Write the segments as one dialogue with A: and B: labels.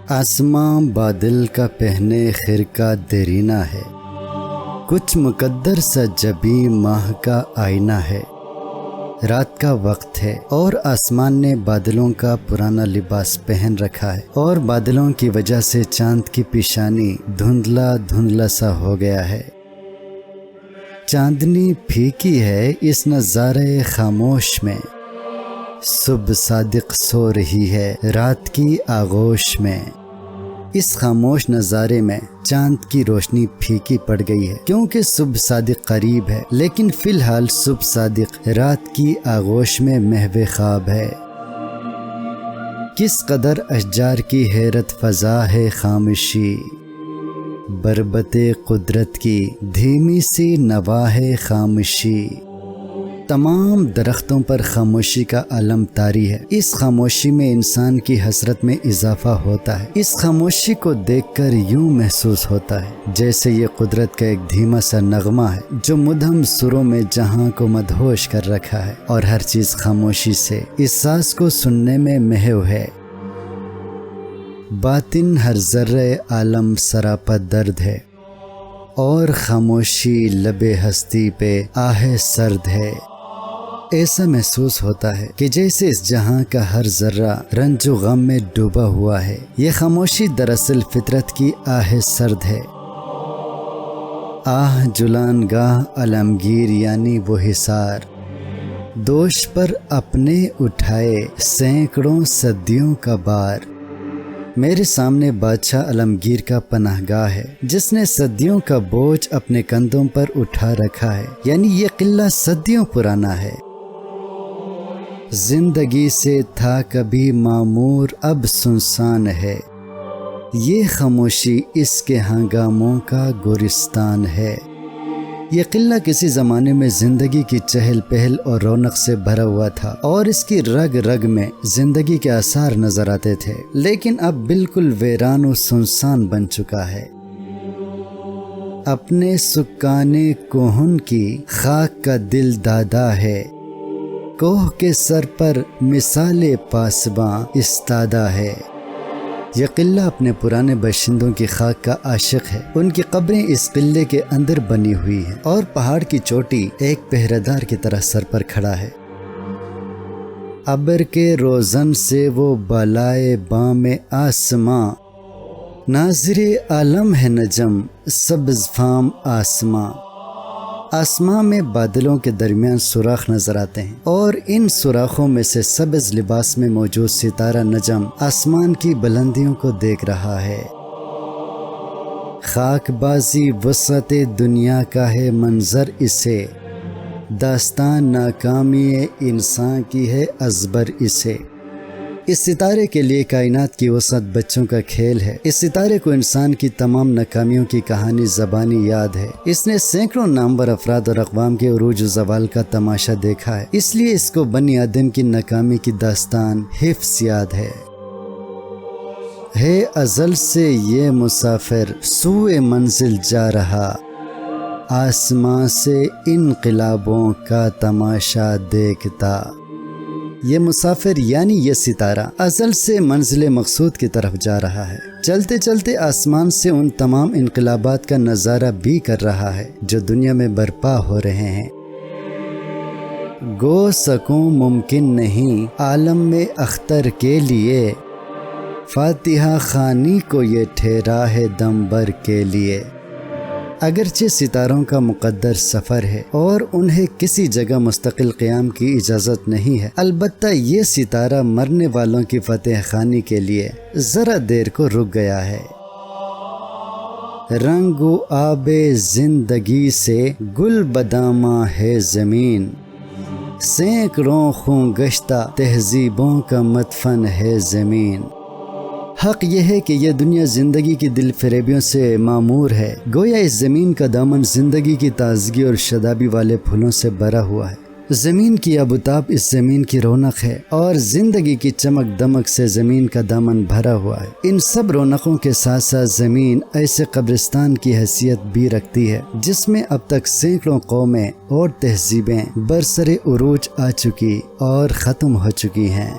A: آسماں بادل کا پہنے خرقہ دیرینہ ہے، کچھ مقدر سا جبیں ماہ کا آئینہ ہے۔ رات کا وقت ہے اور آسمان نے بادلوں کا پرانا لباس پہن رکھا ہے، اور بادلوں کی وجہ سے چاند کی پیشانی دھندلا دھندلا سا ہو گیا ہے۔ چاندنی پھیکی ہے اس نظارے خاموش میں، صبح صادق سو رہی ہے رات کی آغوش میں۔ اس خاموش نظارے میں چاند کی روشنی پھیکی پڑ گئی ہے، کیونکہ صبح صادق قریب ہے، لیکن فی الحال صبح صادق رات کی آغوش میں محو خواب ہے۔ کس قدر اشجار کی حیرت فضا ہے خاموشی، بربط قدرت کی دھیمی سی نوا ہے خاموشی۔ تمام درختوں پر خاموشی کا علم طاری ہے۔ اس خاموشی میں انسان کی حسرت میں اضافہ ہوتا ہے۔ اس خاموشی کو دیکھ کر یوں محسوس ہوتا ہے جیسے یہ قدرت کا ایک دھیما سا نغمہ ہے جو مدھم سروں میں جہاں کو مدہوش کر رکھا ہے، اور ہر چیز خاموشی سے اس ساز کو سننے میں محو ہے۔ باطن ہر ذرے عالم سراپا درد ہے، اور خاموشی لب ہستی پہ آہ سرد ہے۔ ایسا محسوس ہوتا ہے کہ جیسے اس جہاں کا ہر ذرہ رنج و غم میں ڈوبا ہوا ہے۔ یہ خاموشی دراصل فطرت کی آہ سرد ہے۔ آہ جلان گاہ عالمگیر یعنی وہ حصار، دوش پر اپنے اٹھائے سینکڑوں صدیوں کا بار۔ میرے سامنے بادشاہ عالمگیر کا پناہ گاہ ہے، جس نے صدیوں کا بوجھ اپنے کندھوں پر اٹھا رکھا ہے، یعنی یہ قلعہ صدیوں پرانا ہے۔ زندگی سے تھا کبھی معمور اب سنسان ہے، یہ خاموشی اس کے ہنگاموں کا گورستان ہے۔ یہ قلعہ کسی زمانے میں زندگی کی چہل پہل اور رونق سے بھرا ہوا تھا، اور اس کی رگ رگ میں زندگی کے آثار نظر آتے تھے، لیکن اب بالکل ویران و سنسان بن چکا ہے۔ اپنے سکان کوہن کی خاک کا دل دادا ہے، کوہ کے سر پر مثال پاسباں استادہ ہے۔ یہ قلعہ اپنے پرانے باشندوں کی خاک کا عاشق ہے۔ ان کی قبریں اس قلعے کے اندر بنی ہوئی ہیں، اور پہاڑ کی چوٹی ایک پہرےدار کی طرح سر پر کھڑا ہے۔ ابر کے روزن سے وہ بالائے بام آسماں، ناظر عالم ہے نجم سبز فام آسماں۔ آسمان میں بادلوں کے درمیان سوراخ نظر آتے ہیں، اور ان سوراخوں میں سے سبز لباس میں موجود ستارہ نجم آسمان کی بلندیوں کو دیکھ رہا ہے۔ خاک بازی وسعت دنیا کا ہے منظر اسے، داستان ناکامی انسان کی ہے ازبر اسے۔ اس ستارے کے لیے کائنات کی وسعت بچوں کا کھیل ہے۔ اس ستارے کو انسان کی تمام ناکامیوں کی کہانی زبانی یاد ہے۔ اس نے سینکڑوں نامور افراد اور اقوام کے عروج و زوال کا تماشا دیکھا ہے، اس لیے اس کو بنی آدم کی ناکامی کی داستان حفظ یاد ہے ازل سے یہ مسافر سوئے منزل جا رہا، آسمان سے انقلابوں کا تماشا دیکھتا۔ یہ مسافر یعنی یہ ستارہ ازل سے منزل مقصود کی طرف جا رہا ہے، چلتے چلتے آسمان سے ان تمام انقلابات کا نظارہ بھی کر رہا ہے جو دنیا میں برپا ہو رہے ہیں۔ گو سکوں ممکن نہیں عالم میں اختر کے لیے، فاتحہ خوانی کو یہ ٹھہرا ہے دم بھر کے لیے۔ اگرچہ ستاروں کا مقدر سفر ہے اور انہیں کسی جگہ مستقل قیام کی اجازت نہیں ہے، البتہ یہ ستارہ مرنے والوں کی فتح خوانی کے لیے ذرا دیر کو رک گیا ہے۔ رنگ و آب زندگی سے گل بداماں ہے زمین، سینکڑوں خوں گشتہ تہذیبوں کا مدفن ہے زمین۔ حق یہ ہے کہ یہ دنیا زندگی کی دل فریبیوں سے معمور ہے، گویا اس زمین کا دامن زندگی کی تازگی اور شادابی والے پھولوں سے بھرا ہوا ہے۔ زمین کی آبوتاب اس زمین کی رونق ہے، اور زندگی کی چمک دمک سے زمین کا دامن بھرا ہوا ہے۔ ان سب رونقوں کے ساتھ ساتھ زمین ایسے قبرستان کی حیثیت بھی رکھتی ہے جس میں اب تک سینکڑوں قومیں اور تہذیبیں برسر عروج آ چکی اور ختم ہو چکی ہیں۔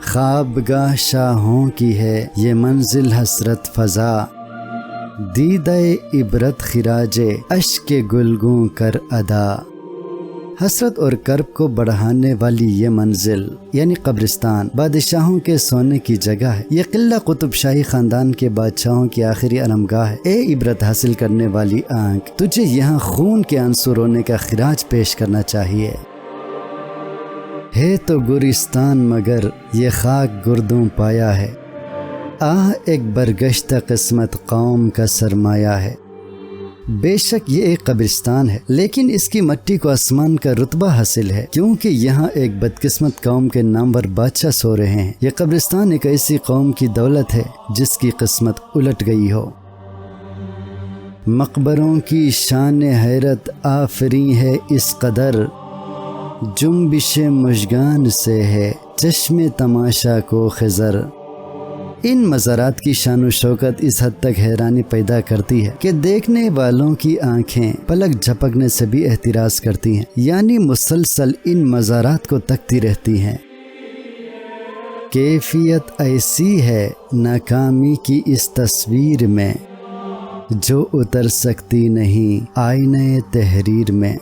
A: خوابگاہ شاہوں کی ہے یہ منزل حسرت فضا، دیدہ عبرت خراج اشک گلگوں کر ادا۔ حسرت اور کرب کو بڑھانے والی یہ منزل یعنی قبرستان بادشاہوں کے سونے کی جگہ ہے۔ یہ قلعہ قطب شاہی خاندان کے بادشاہوں کی آخری آرامگاہ ہے۔ اے عبرت حاصل کرنے والی آنکھ، تجھے یہاں خون کے آنسو رونے کا خراج پیش کرنا چاہیے۔ ہے تو گورستان مگر یہ خاک گردوں پایا ہے، آہ ایک برگشتہ قسمت قوم کا سرمایہ ہے۔ بے شک یہ ایک قبرستان ہے، لیکن اس کی مٹی کو آسمان کا رتبہ حاصل ہے، کیونکہ یہاں ایک بدقسمت قوم کے نامور بادشاہ سو رہے ہیں۔ یہ قبرستان ایک ایسی قوم کی دولت ہے جس کی قسمت الٹ گئی ہو۔ مقبروں کی شان حیرت آفری ہے اس قدر، جنبش مژگان سے ہے چشم تماشا کو خضر۔ ان مزارات کی شان و شوکت اس حد تک حیرانی پیدا کرتی ہے کہ دیکھنے والوں کی آنکھیں پلک جھپکنے سے بھی احتراز کرتی ہیں، یعنی مسلسل ان مزارات کو تکتی رہتی ہیں۔ کیفیت ایسی ہے ناکامی کی اس تصویر میں، جو اتر سکتی نہیں آئینہ تحریر میں۔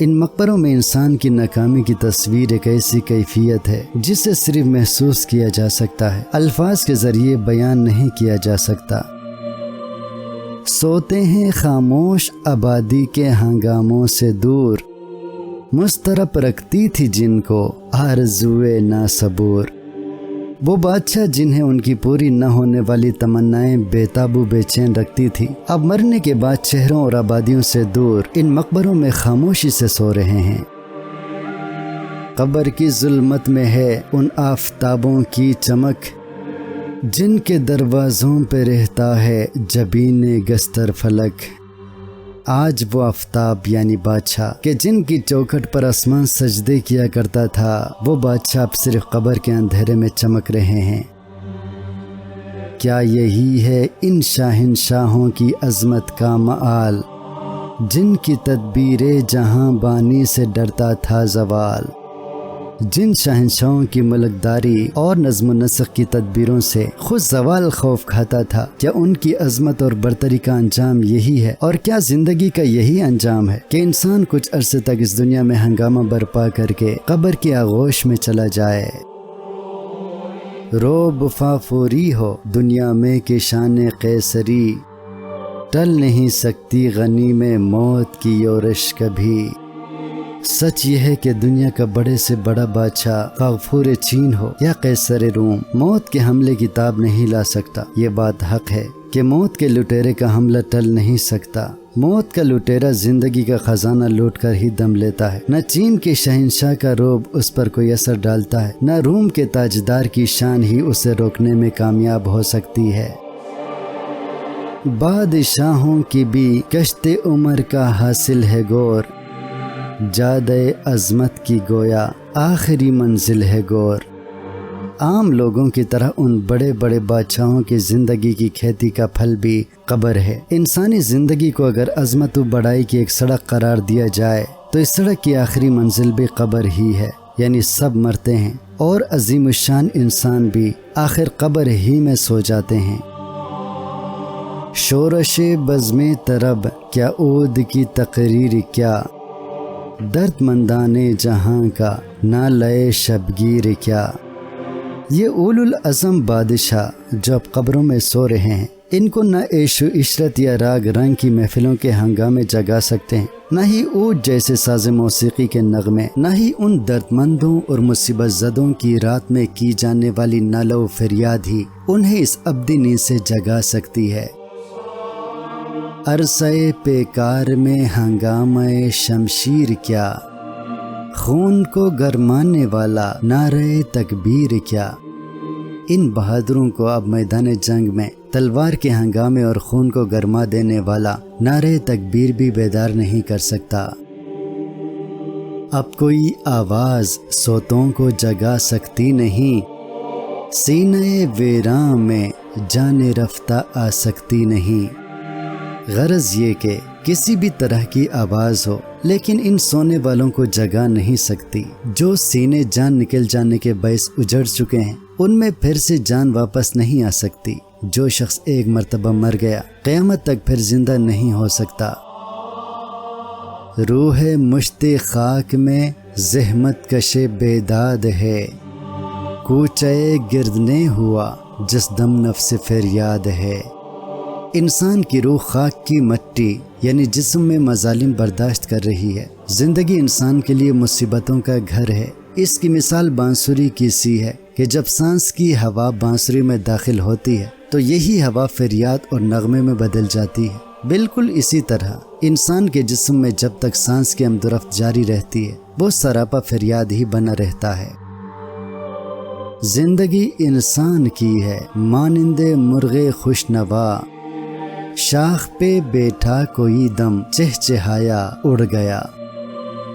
A: ان مقبروں میں انسان کی ناکامی کی تصویر ایک ایسی کیفیت ہے جسے صرف محسوس کیا جا سکتا ہے، الفاظ کے ذریعے بیان نہیں کیا جا سکتا۔ سوتے ہیں خاموش آبادی کے ہنگاموں سے دور، مضطرب رکھتی تھی جن کو آرزوئے ناصبور۔ وہ بادشاہ جنہیں ان کی پوری نہ ہونے والی تمنائیں بے تابو بے چین رکھتی تھی، اب مرنے کے بعد شہروں اور آبادیوں سے دور ان مقبروں میں خاموشی سے سو رہے ہیں۔ قبر کی ظلمت میں ہے ان آفتابوں کی چمک، جن کے دروازوں پہ رہتا ہے جبین گستر فلک۔ آج وہ آفتاب یعنی بادشاہ کہ جن کی چوکھٹ پر آسمان سجدے کیا کرتا تھا، وہ بادشاہ اب صرف قبر کے اندھیرے میں چمک رہے ہیں۔ کیا یہی ہے ان شاہنشاہوں کی عظمت کا مآل، جن کی تدبیر جہاں بانی سے ڈرتا تھا زوال؟ جن شاہنشاہوں کی ملکداری اور نظم و نسق کی تدبیروں سے خود زوال خوف کھاتا تھا، کیا ان کی عظمت اور برتری کا انجام یہی ہے؟ اور کیا زندگی کا یہی انجام ہے کہ انسان کچھ عرصے تک اس دنیا میں ہنگامہ برپا کر کے قبر کی آغوش میں چلا جائے؟ روب فافوری ہو دنیا میں کہ شان قیصری، ٹل نہیں سکتی غنی میں موت کی یورش کبھی۔ سچ یہ ہے کہ دنیا کا بڑے سے بڑا بادشاہ غفور چین ہو یا قیصر روم، موت کے حملے کی تاب نہیں لا سکتا۔ یہ بات حق ہے کہ موت کے لٹیرے کا حملہ ٹل نہیں سکتا۔ موت کا لٹیرا زندگی کا خزانہ لوٹ کر ہی دم لیتا ہے۔ نہ چین کے شہنشاہ کا روب اس پر کوئی اثر ڈالتا ہے، نہ روم کے تاجدار کی شان ہی اسے روکنے میں کامیاب ہو سکتی ہے۔ بادشاہوں کی بھی کشت عمر کا حاصل ہے گور، جادہ عظمت کی گویا آخری منزل ہے گور۔ عام لوگوں کی طرح ان بڑے بڑے بادشاہوں کی زندگی کی کھیتی کا پھل بھی قبر ہے۔ انسانی زندگی کو اگر عظمت و بڑائی کی ایک سڑک قرار دیا جائے تو اس سڑک کی آخری منزل بھی قبر ہی ہے، یعنی سب مرتے ہیں اور عظیم الشان انسان بھی آخر قبر ہی میں سو جاتے ہیں۔ شورش بزم طرب کیا عود کی تقریر کیا، درد مندان جہاں کا نالے شبگیر کیا۔ یہ اولو العزم بادشاہ جو اب قبروں میں سو رہے ہیں، ان کو نہ عیش و عشرت یا راگ رنگ کی محفلوں کے ہنگامے جگا سکتے ہیں، نہ ہی اود جیسے ساز موسیقی کے نغمے، نہ ہی ان درد مندوں اور مصیبت زدوں کی رات میں کی جانے والی نالہ و فریاد ہی انہیں اس ابدی نیند سے جگا سکتی ہے۔ عرصہ پیکار میں ہنگامہ شمشیر کیا، خون کو گرمانے والا نعرہ تکبیر کیا۔ ان بہادروں کو اب میدان جنگ میں تلوار کے ہنگامے اور خون کو گرما دینے والا نعرہ تکبیر بھی بیدار نہیں کر سکتا۔ اب کوئی آواز سوتوں کو جگا سکتی نہیں، سینہ ویراں میں جان رفتہ آ سکتی نہیں۔ غرض یہ کہ کسی بھی طرح کی آواز ہو لیکن ان سونے والوں کو جگا نہیں سکتی، جو سینے جان نکل جانے کے باعث اجڑ چکے ہیں ان میں پھر سے جان واپس نہیں آ سکتی۔ جو شخص ایک مرتبہ مر گیا قیامت تک پھر زندہ نہیں ہو سکتا۔ روح مشت خاک میں زحمت کش بیداد ہے، کوچے گردنے ہوا جس دم نفس فریاد ہے۔ انسان کی روح خاک کی مٹی یعنی جسم میں مظالم برداشت کر رہی ہے۔ زندگی انسان کے لیے مصیبتوں کا گھر ہے۔ اس کی مثال بانسری کی سی ہے کہ جب سانس کی ہوا بانسری میں داخل ہوتی ہے تو یہی ہوا فریاد اور نغمے میں بدل جاتی ہے۔ بالکل اسی طرح انسان کے جسم میں جب تک سانس کی آمد و رفت جاری رہتی ہے وہ سراپا فریاد ہی بنا رہتا ہے۔ زندگی انسان کی ہے مانند مرغ خوش نوا، شاخ پہ بیٹھا کوئی دم چہچہایا اڑ گیا۔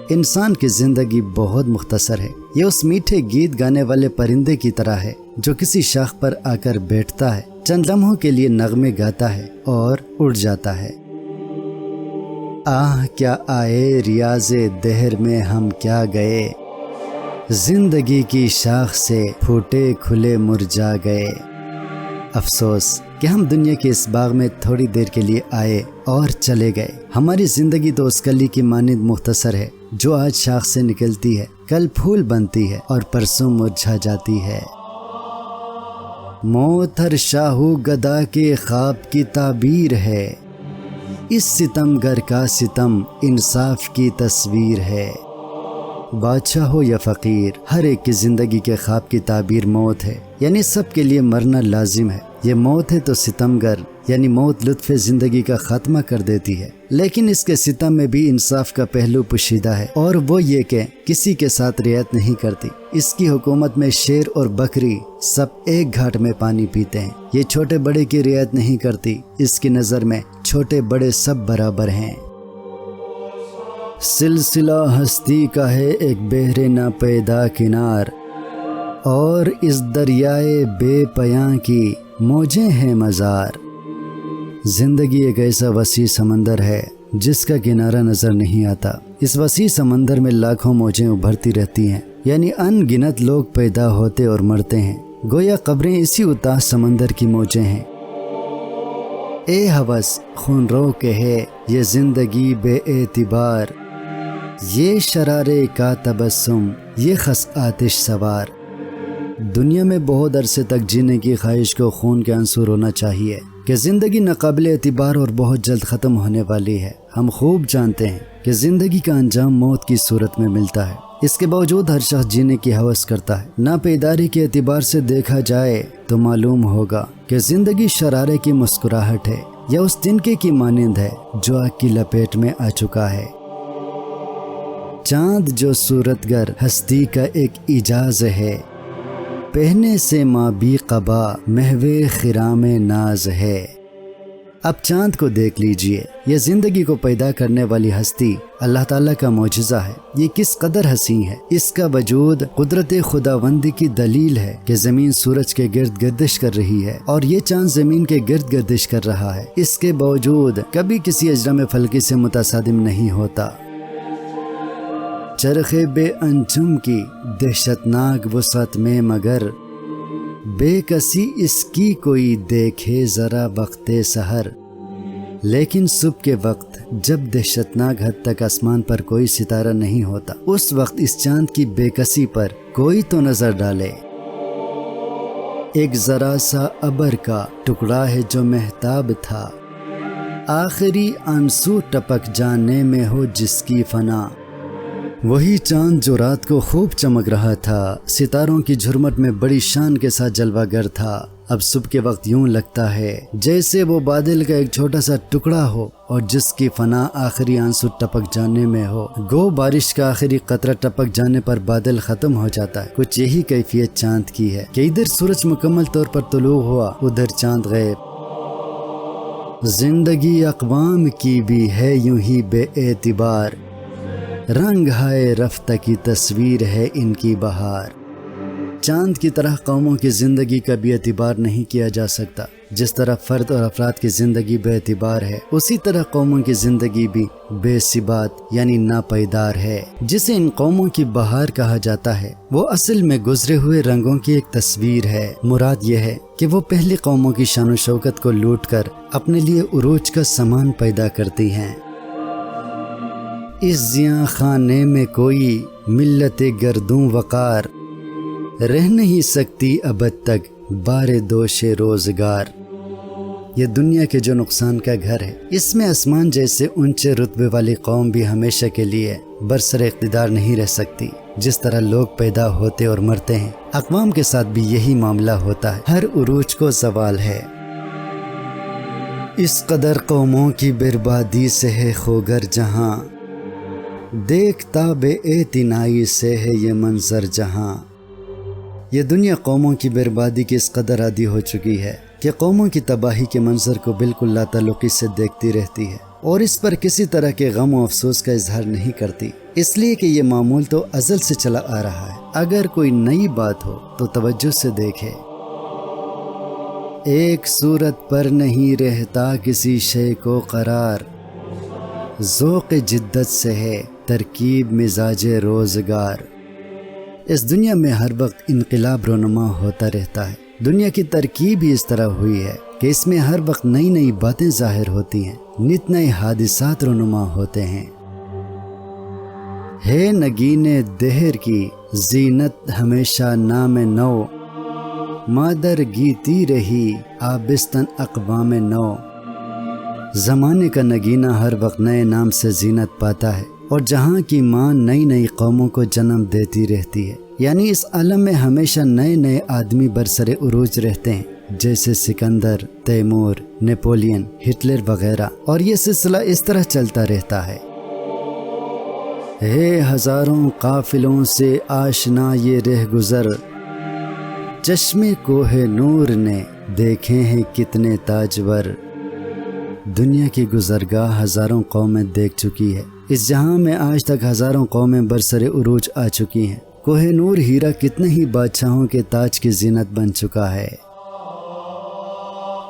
A: انسان کی زندگی بہت مختصر ہے۔ یہ اس میٹھے گیت گانے والے پرندے کی طرح ہے جو کسی شاخ پر آ کر بیٹھتا ہے، چند لمحوں کے لیے نغمے گاتا ہے اور اڑ جاتا ہے۔ آہ کیا آئے ریاض دہر میں ہم کیا گئے، زندگی کی شاخ سے پھوٹے کھلے مرجا گئے۔ افسوس کہ ہم دنیا کے اس باغ میں تھوڑی دیر کے لیے آئے اور چلے گئے۔ ہماری زندگی تو اس کلی کی مانند مختصر ہے جو آج شاخ سے نکلتی ہے، کل پھول بنتی ہے اور پرسوں مرجھا جاتی ہے۔ موت ہر شاہو گدا کے خواب کی تعبیر ہے، اس ستم گر کا ستم انصاف کی تصویر ہے۔ بادشاہ ہو یا فقیر، ہر ایک کی زندگی کے خواب کی تعبیر موت ہے، یعنی سب کے لیے مرنا لازم ہے۔ یہ موت ہے تو ستمگر یعنی موت لطف زندگی کا خاتمہ کر دیتی ہے، لیکن اس کے ستم میں بھی انصاف کا پہلو پوشیدہ ہے، اور وہ یہ کہ کسی کے ساتھ رعایت نہیں کرتی۔ اس کی حکومت میں شیر اور بکری سب ایک گھاٹ میں پانی پیتے ہیں۔ یہ چھوٹے بڑے کی رعایت نہیں کرتی، اس کی نظر میں چھوٹے بڑے سب برابر ہیں۔ سلسلہ ہستی کا ہے ایک بحر ناپیدا کنار، اور اس دریائے بے پیاں کی موجیں ہیں مزار۔ زندگی ایک ایسا وسیع سمندر ہے جس کا کنارہ نظر نہیں آتا۔ اس وسیع سمندر میں لاکھوں موجیں ابھرتی رہتی ہیں، یعنی ان گنت لوگ پیدا ہوتے اور مرتے ہیں، گویا قبریں اسی اتاہ سمندر کی موجیں ہیں۔ اے ہوس خون رو کے ہے یہ زندگی بے اعتبار، یہ شرارے کا تبسم یہ خس آتش سوار۔ دنیا میں بہت عرصے تک جینے کی خواہش کو خون کے عنصر ہونا چاہیے کہ زندگی ناقابل اعتبار اور بہت جلد ختم ہونے والی ہے۔ ہم خوب جانتے ہیں کہ زندگی کا انجام موت کی صورت میں ملتا ہے، اس کے باوجود ہر شخص جینے کی ہوس کرتا ہے۔ ناپیداری کے اعتبار سے دیکھا جائے تو معلوم ہوگا کہ زندگی شرارے کی مسکراہٹ ہے یا اس تنکے کی مانند ہے جو آگ کی لپیٹ میں آ چکا ہے۔ چاند جو صورتگر ہستی کا ایک اعجاز ہے، پہنے سے مابی قبا محو خرام ناز ہے۔ اب چاند کو دیکھ لیجئے، یہ زندگی کو پیدا کرنے والی ہستی اللہ تعالیٰ کا معجزہ ہے۔ یہ کس قدر حسین ہے، اس کا وجود قدرت خداوندی کی دلیل ہے کہ زمین سورج کے گرد گردش کر رہی ہے اور یہ چاند زمین کے گرد گردش کر رہا ہے۔ اس کے باوجود کبھی کسی اجرام فلکی سے متصادم نہیں ہوتا۔ چرخ بے انجم کی دہشتناک وسعت میں مگر بے کسی اس کی کوئی دیکھے ذرا وقت سحر۔ لیکن صبح کے وقت جب دہشتناک حد تک آسمان پر کوئی ستارہ نہیں ہوتا، اس وقت اس چاند کی بے کسی پر کوئی تو نظر ڈالے۔ ایک ذرا سا ابر کا ٹکڑا ہے جو مہتاب تھا، آخری آنسو ٹپک جانے میں ہو جس کی فنا۔ وہی چاند جو رات کو خوب چمک رہا تھا، ستاروں کی جھرمٹ میں بڑی شان کے ساتھ جلوہ گر تھا، اب صبح کے وقت یوں لگتا ہے جیسے وہ بادل کا ایک چھوٹا سا ٹکڑا ہو اور جس کی فنا آخری آنسو ٹپک جانے میں ہو۔ گو بارش کا آخری قطرہ ٹپک جانے پر بادل ختم ہو جاتا ہے۔ کچھ یہی کیفیت چاند کی ہے کہ ادھر سورج مکمل طور پر طلوع ہوا، ادھر چاند غیب۔ زندگی اقوام کی بھی ہے یوں ہی بے اعتبار، رنگ ہائے رفتہ کی تصویر ہے ان کی بہار۔ چاند کی طرح قوموں کی زندگی کا بھی اعتبار نہیں کیا جا سکتا۔ جس طرح فرد اور افراد کی زندگی بے اعتبار ہے، اسی طرح قوموں کی زندگی بھی بے ثبات یعنی ناپائیدار ہے۔ جسے ان قوموں کی بہار کہا جاتا ہے، وہ اصل میں گزرے ہوئے رنگوں کی ایک تصویر ہے۔ مراد یہ ہے کہ وہ پہلی قوموں کی شان و شوکت کو لوٹ کر اپنے لیے عروج کا سامان پیدا کرتی ہیں۔ اس زیاں خانے میں کوئی ملت گردوں وقار، رہ نہیں سکتی ابد تک بار دوش روزگار۔ یہ دنیا کے جو نقصان کا گھر ہے، اس میں آسمان جیسے اونچے رتبے والی قوم بھی ہمیشہ کے لیے برسر اقتدار نہیں رہ سکتی۔ جس طرح لوگ پیدا ہوتے اور مرتے ہیں، اقوام کے ساتھ بھی یہی معاملہ ہوتا ہے، ہر عروج کو زوال ہے۔ اس قدر قوموں کی بربادی سے ہے خوگر جہاں، دیکھتا بے اعتنائی سے ہے یہ منظر جہاں۔ یہ دنیا قوموں کی بربادی کی اس قدر عادی ہو چکی ہے کہ قوموں کی تباہی کے منظر کو بالکل لا تعلقی سے دیکھتی رہتی ہے اور اس پر کسی طرح کے غم و افسوس کا اظہار نہیں کرتی، اس لیے کہ یہ معمول تو ازل سے چلا آ رہا ہے۔ اگر کوئی نئی بات ہو تو توجہ سے دیکھے۔ ایک صورت پر نہیں رہتا کسی شے کو قرار، ذوق جدت سے ہے ترکیب مزاج روزگار۔ اس دنیا میں ہر وقت انقلاب رونما ہوتا رہتا ہے۔ دنیا کی ترکیب ہی اس طرح ہوئی ہے کہ اس میں ہر وقت نئی نئی باتیں ظاہر ہوتی ہیں، نت نئے حادثات رونما ہوتے ہیں۔ ہے نگین دہر کی زینت ہمیشہ نام نو، مادر گیتی رہی آبستن اقوام نو۔ زمانے کا نگینہ ہر وقت نئے نام سے زینت پاتا ہے اور جہاں کی ماں نئی نئی قوموں کو جنم دیتی رہتی ہے، یعنی اس عالم میں ہمیشہ نئے نئے آدمی برسر عروج رہتے ہیں، جیسے سکندر، تیمور، نیپولین، ہٹلر وغیرہ، اور یہ سلسلہ اس طرح چلتا رہتا ہے۔ ہے ہزاروں قافلوں سے آشنا یہ رہ گزر، چشمے کوہ نور نے دیکھے ہیں کتنے تاجور۔ دنیا کی گزرگاہ ہزاروں قومیں دیکھ چکی ہے، اس جہاں میں آج تک ہزاروں قومیں برسر عروج آ چکی ہیں۔ کوہ نور ہیرا کتنے ہی بادشاہوں کے تاج کی زینت بن چکا ہے۔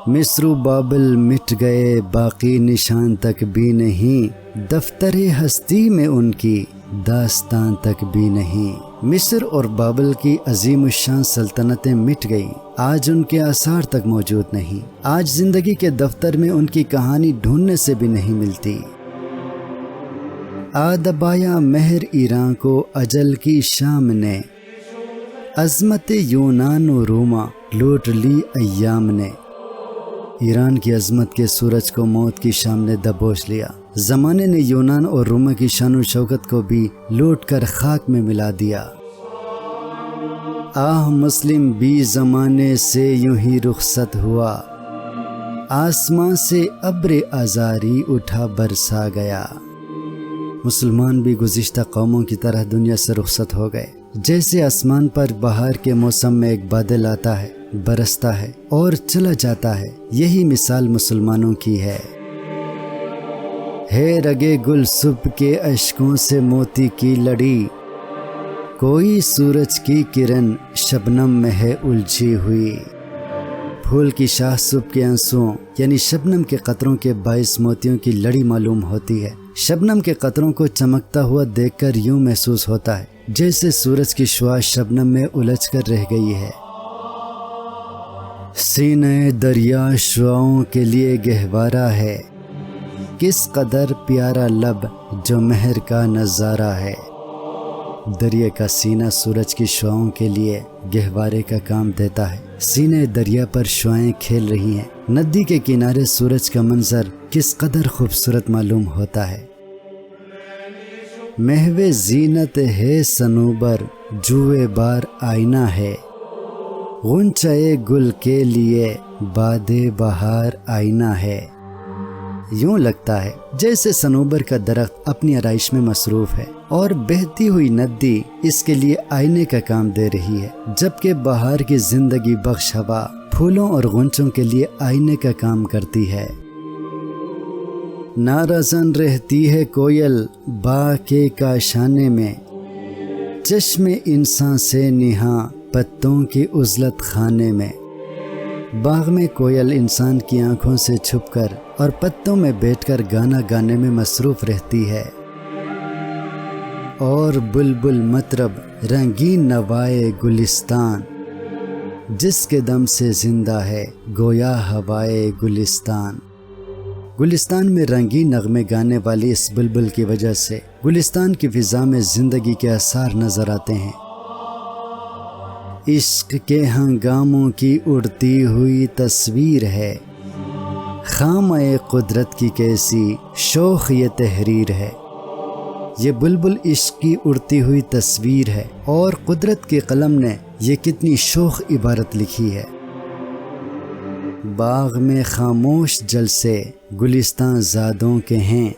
A: مصر و بابل مٹ گئے باقی نشان تک بھی نہیں، دفتر ہستی میں ان کی داستان تک بھی نہیں۔ مصر اور بابل کی عظیم الشان سلطنتیں مٹ گئیں، آج ان کے آثار تک موجود نہیں۔ آج زندگی کے دفتر میں ان کی کہانی ڈھونڈنے سے بھی نہیں ملتی۔ آدبایا مہر ایران کو اجل کی شام نے، عظمت یونان و روما لوٹ لی ایام نے۔ ایران کی عظمت کے سورج کو موت کی شام نے دبوچ لیا۔ زمانے نے یونان اور روما کی شان و شوکت کو بھی لوٹ کر خاک میں ملا دیا۔ آہ مسلم بھی زمانے سے یوں ہی رخصت ہوا، آسمان سے ابر آزاری اٹھا برسا گیا۔ مسلمان بھی گزشتہ قوموں کی طرح دنیا سے رخصت ہو گئے۔ جیسے آسمان پر بہار کے موسم میں ایک بادل آتا ہے، برستا ہے اور چلا جاتا ہے، یہی مثال مسلمانوں کی ہے۔ رگے گل صبح کے اشکوں سے موتی کی لڑی، کوئی سورج کی کرن شبنم میں ہے الجھی ہوئی۔ پھول کی شاخ صبح کے آنسوؤں یعنی شبنم کے قطروں کے باعث موتیوں کی لڑی معلوم ہوتی ہے۔ شبنم کے قطروں کو چمکتا ہوا دیکھ کر یوں محسوس ہوتا ہے جیسے سورج کی شعاع شبنم میں الجھ کر رہ گئی ہے۔ سینہ دریا شعاعوں کے لیے گہوارہ ہے، کس قدر پیارا لب جو مہر کا نظارہ ہے۔ دریا کا سینہ سورج کی شعاعوں کے لیے گہوارے کا کام دیتا ہے۔ سینے دریا پر شعاعیں کھیل رہی ہیں۔ ندی کے کنارے سورج کا منظر کس قدر خوبصورت معلوم ہوتا ہے۔ محو زینت ہے صنوبر، جوئے بار آئینہ ہے، غنچۂ گل کے لیے باد بہار آئینہ ہے۔ یوں لگتا ہے جیسے صنوبر کا درخت اپنی آرائش میں مصروف ہے اور بہتی ہوئی ندی اس کے لیے آئینے کا کام دے رہی ہے، جبکہ بہار کی زندگی بخش ہوا پھولوں اور غنچوں کے لیے آئینے کا کام کرتی ہے۔ نارزن رہتی ہے کوئل باغ کے کاشانے میں، چشم انسان سے نہاں پتوں کی عزلت خانے میں۔ باغ میں کوئل انسان کی آنکھوں سے چھپ کر اور پتوں میں بیٹھ کر گانا گانے میں مصروف رہتی ہے، اور بلبل مطرب رنگین نوائے گلستان، جس کے دم سے زندہ ہے گویا ہوائے گلستان۔ گلستان میں رنگین نغمے گانے والی اس بلبل کی وجہ سے گلستان کی فضا میں زندگی کے آثار نظر آتے ہیں۔ عشق کے ہنگاموں کی اڑتی ہوئی تصویر ہے، خامہ قدرت کی کیسی شوخ یہ تحریر ہے۔ یہ بلبل عشق کی اڑتی ہوئی تصویر ہے، اور قدرت کے قلم نے یہ کتنی شوخ عبارت لکھی ہے۔ باغ میں خاموش جلسے گلستان زادوں کے ہیں،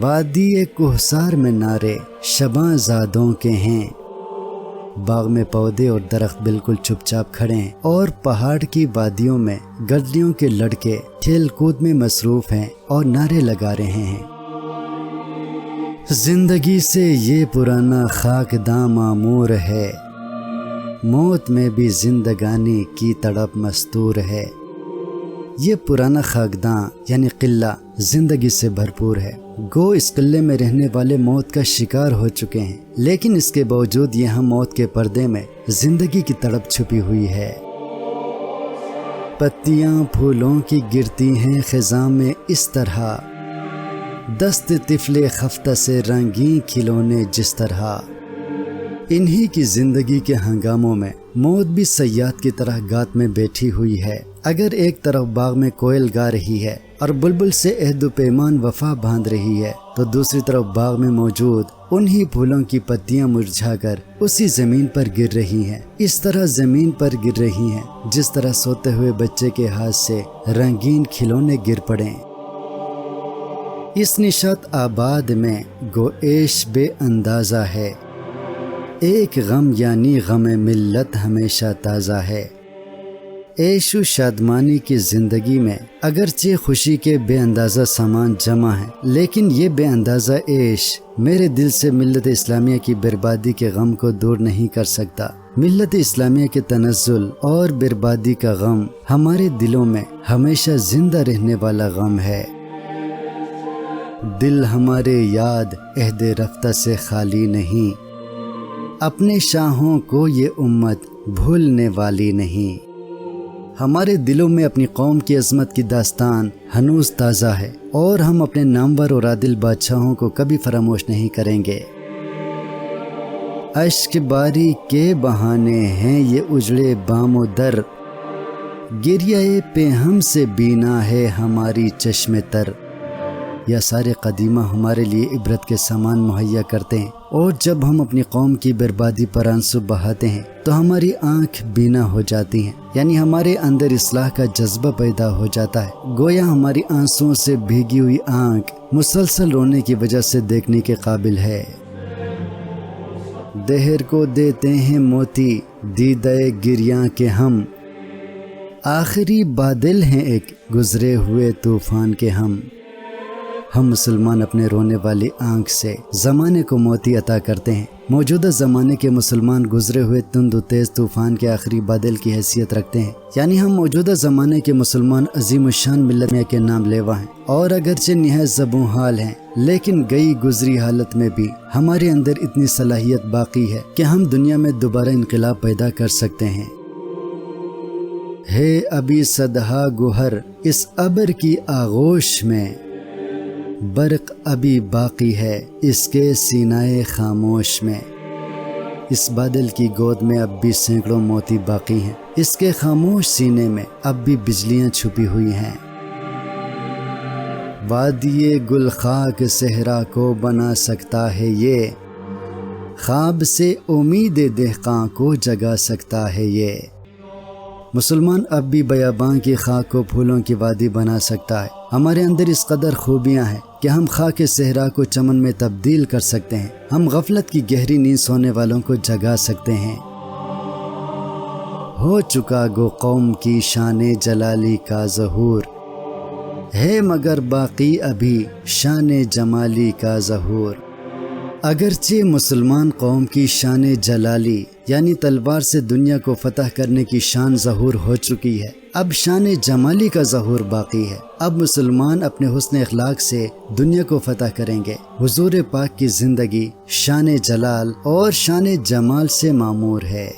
A: وادی کوہسار میں نعرے شباں زادوں کے ہیں۔ باغ میں پودے اور درخت بالکل چپ چاپ کھڑے ہیں، اور پہاڑ کی وادیوں میں گڈریوں کے لڑکے کھیل کود میں مصروف ہیں اور نعرے لگا رہے ہیں۔ زندگی سے یہ پرانا خاکداں معمور ہے، موت میں بھی زندگانی کی تڑپ مستور ہے۔ یہ پرانا خاکداں یعنی قلعہ زندگی سے بھرپور ہے، گو اس قلعے میں رہنے والے موت کا شکار ہو چکے ہیں، لیکن اس کے باوجود یہاں موت کے پردے میں زندگی کی تڑپ چھپی ہوئی ہے۔ پتیاں پھولوں کی گرتی ہیں خزاں میں اس طرح، دست طفل خفتہ سے رنگین کھلونے جس طرح۔ انہی کی زندگی کے ہنگاموں میں موت بھی صیاد کی طرح گات میں بیٹھی ہوئی ہے۔ اگر ایک طرف باغ میں کوئل گا رہی ہے اور بلبل سے عہد و پیمان وفا باندھ رہی ہے، تو دوسری طرف باغ میں موجود انہی پھولوں کی پتیاں مرجھا کر اسی زمین پر گر رہی ہیں، اس طرح زمین پر گر رہی ہیں جس طرح سوتے ہوئے بچے کے ہاتھ سے رنگین کھلونے گر پڑیں۔ اس نشاط آباد میں گو عیش بے اندازہ ہے، ایک غم یعنی غم ملت ہمیشہ تازہ ہے۔ عیش و شادمانی کی زندگی میں اگرچہ خوشی کے بے اندازہ سامان جمع ہے، لیکن یہ بے اندازہ عیش میرے دل سے ملت اسلامیہ کی بربادی کے غم کو دور نہیں کر سکتا۔ ملت اسلامیہ کے تنزل اور بربادی کا غم ہمارے دلوں میں ہمیشہ زندہ رہنے والا غم ہے۔ دل ہمارے یاد عہد رفتہ سے خالی نہیں، اپنے شاہوں کو یہ امت بھولنے والی نہیں۔ ہمارے دلوں میں اپنی قوم کی عظمت کی داستان ہنوز تازہ ہے، اور ہم اپنے نامور اور عادل بادشاہوں کو کبھی فراموش نہیں کریں گے۔ اشک باری کے بہانے ہیں یہ اجڑے بام و در، گریہ پہ ہم سے بینا ہے ہماری چشم تر۔ یہ سارے قدیمہ ہمارے لیے عبرت کے سامان مہیا کرتے ہیں، اور جب ہم اپنی قوم کی بربادی پر آنسو بہاتے ہیں تو ہماری آنکھ بینا ہو جاتی ہیں، یعنی ہمارے اندر اصلاح کا جذبہ پیدا ہو جاتا ہے۔ گویا ہماری آنسوؤں سے بھیگی ہوئی آنکھ مسلسل رونے کی وجہ سے دیکھنے کے قابل ہے۔ دہر کو دیتے ہیں موتی دیدہ گریاں کے ہم، آخری بادل ہیں ایک گزرے ہوئے طوفان کے ہم۔ ہم مسلمان اپنے رونے والی آنکھ سے زمانے کو موتی عطا کرتے ہیں۔ موجودہ زمانے کے مسلمان گزرے ہوئے تند و تیز طوفان کے آخری بادل کی حیثیت رکھتے ہیں، یعنی ہم موجودہ زمانے کے مسلمان عظیم الشان ملت کے نام لیوا ہیں، اور اگرچہ نہایت زبوں حال ہیں، لیکن گئی گزری حالت میں بھی ہمارے اندر اتنی صلاحیت باقی ہے کہ ہم دنیا میں دوبارہ انقلاب پیدا کر سکتے ہیں۔ ہے ابھی صدہا گوہر اس ابر کی آغوش میں، برق ابھی باقی ہے اس کے سینائے خاموش میں۔ اس بادل کی گود میں اب بھی سینکڑوں موتی باقی ہیں، اس کے خاموش سینے میں اب بھی بجلیاں چھپی ہوئی ہیں۔ وادی گل خاک صحرا کو بنا سکتا ہے یہ، خواب سے امید دہقاں کو جگا سکتا ہے یہ۔ مسلمان اب بھی بیاباں کی خاک کو پھولوں کی وادی بنا سکتا ہے۔ ہمارے اندر اس قدر خوبیاں ہیں کہ ہم خاک صحرا کو چمن میں تبدیل کر سکتے ہیں، ہم غفلت کی گہری نیند سونے والوں کو جگا سکتے ہیں۔ ہو چکا گو قوم کی شان جلالی کا ظہور، ہے مگر باقی ابھی شان جمالی کا ظہور۔ اگرچہ مسلمان قوم کی شان جلالی یعنی تلوار سے دنیا کو فتح کرنے کی شان ظہور ہو چکی ہے، اب شان جمالی کا ظہور باقی ہے۔ اب مسلمان اپنے حسن اخلاق سے دنیا کو فتح کریں گے۔ حضور پاک کی زندگی شان جلال اور شان جمال سے معمور ہے۔